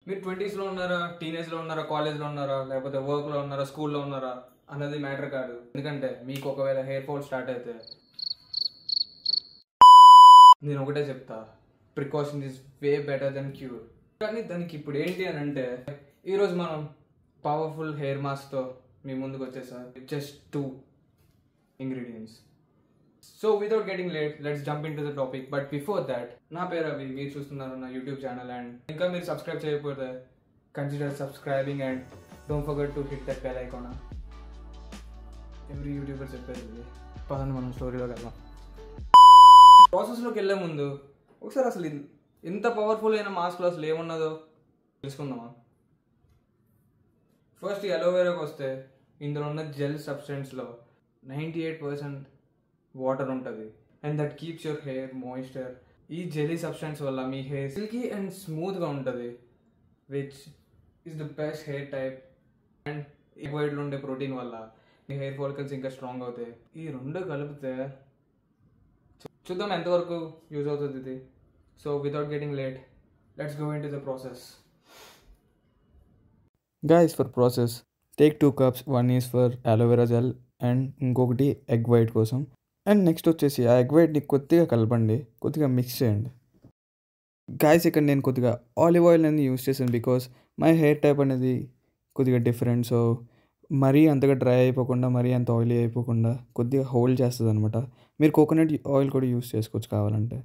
మీరు 20స్లో ఉన్నారా, టీనేజ్లో ఉన్నారా, కాలేజ్లో ఉన్నారా, లేకపోతే వర్క్లో ఉన్నారా, స్కూల్లో ఉన్నారా అన్నది మ్యాటర్ కాదు. ఎందుకంటే మీకు ఒకవేళ హెయిర్ ఫాల్ స్టార్ట్ అయితే నేను ఒకటే చెప్తా, precaution is way better than cure. కానీ దానికి ఇప్పుడు ఏంటి అని అంటే, ఈరోజు మనం పవర్ఫుల్ హెయిర్ మాస్క్తో మీ ముందుకు వచ్చేసా. Just 2 ingredients. So without getting late, let's jump into the topic. But before that, నా పేరు అవి, మీరు చూస్తున్నారు నా యూట్యూబ్ ఛానల్. అండ్ ఇంకా మీరు సబ్స్క్రైబ్ చేయకపోతే consider subscribing and don't forget to hit that bell icon. Every YouTuber చెప్పేది. పదండి మనం స్టోరీలోకి వెళ్దాం. ప్రాసెస్లోకి వెళ్ళే ముందు ఒకసారి అసలు ఇంత పవర్ఫుల్ అయిన మాస్క్లో అసలు ఏమున్నదో తెలుసుకుందామా. ఫస్ట్ ఈ అలోవెరాకి వస్తే, ఇందులో ఉన్న జెల్ సబ్స్టెన్స్లో 98% వాటర్ ఉంటుంది. And that keeps your hair moisture. ఈ జెలీ సబ్స్టెన్స్ వల్ల మీ హెయిర్ సిల్కీ అండ్ స్మూత్గా ఉంటుంది, which is the best hair type. And egg వైట్లో ఉండే ప్రోటీన్ వల్ల మీ హెయిర్ ఫాలికల్స్ ఇంకా స్ట్రాంగ్ అవుతాయి. ఈ రెండు కలిపితే చూద్దాం ఎంతవరకు యూజ్ అవుతుంది ఇది. So without getting late, let's go in to the process. Guys, for process, take 2 cups. One is for aloe vera gel and ఇంకొకటి ఎగ్ వైట్ కోసం. అండ్ నెక్స్ట్ వచ్చేసి ఆ ఎగ్ వైట్ని కొద్దిగా కలపండి, కొద్దిగా మిక్స్ చేయండి. గాయస్, ఇక్కడ నేను కొద్దిగా ఆలివ్ ఆయిల్ అనేది యూస్ చేశాను బికాస్ మై హెయిర్ టైప్ అనేది కొద్దిగా డిఫరెంట్. సో మరీ అంతగా డ్రై అయిపోకుండా, మరీ అంత ఆయిలీ అయిపోకుండా కొద్దిగా హోల్డ్ చేస్తుంది అనమాట. మీరు కోకోనట్ ఆయిల్ కూడా యూస్ చేసుకోవచ్చు కావాలంటే.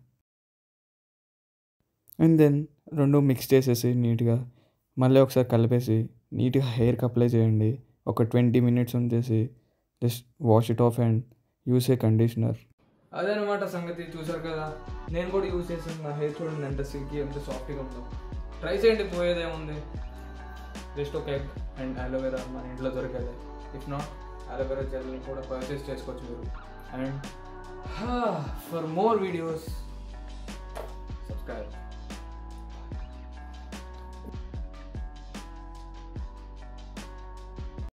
అండ్ దెన్ రెండు మిక్స్ చేసేసి నీట్గా మళ్ళీ ఒకసారి కలిపేసి నీట్గా హెయిర్కి అప్లై చేయండి. ఒక 20 minutes ఉంచేసి just wash it of and use A conditioner. అదనమాట సంగతి. చూసారు కదా, నేను కూడా యూజ్ చేసాను. నా హెయిర్ చూడండి ఎంత సిల్కీ, ఎంత సాఫ్ట్గా ఉందో. ట్రై చేయండి, పోయేదేముంది. జస్ట్ ఒక ఎగ్ అండ్ అలోవెరా మన ఇంట్లో దొరికేది. ఇఫ్ నాట్, అలోవెరా జెల్ని కూడా పర్చేస్ చేసుకోవచ్చు మీరు. And for more videos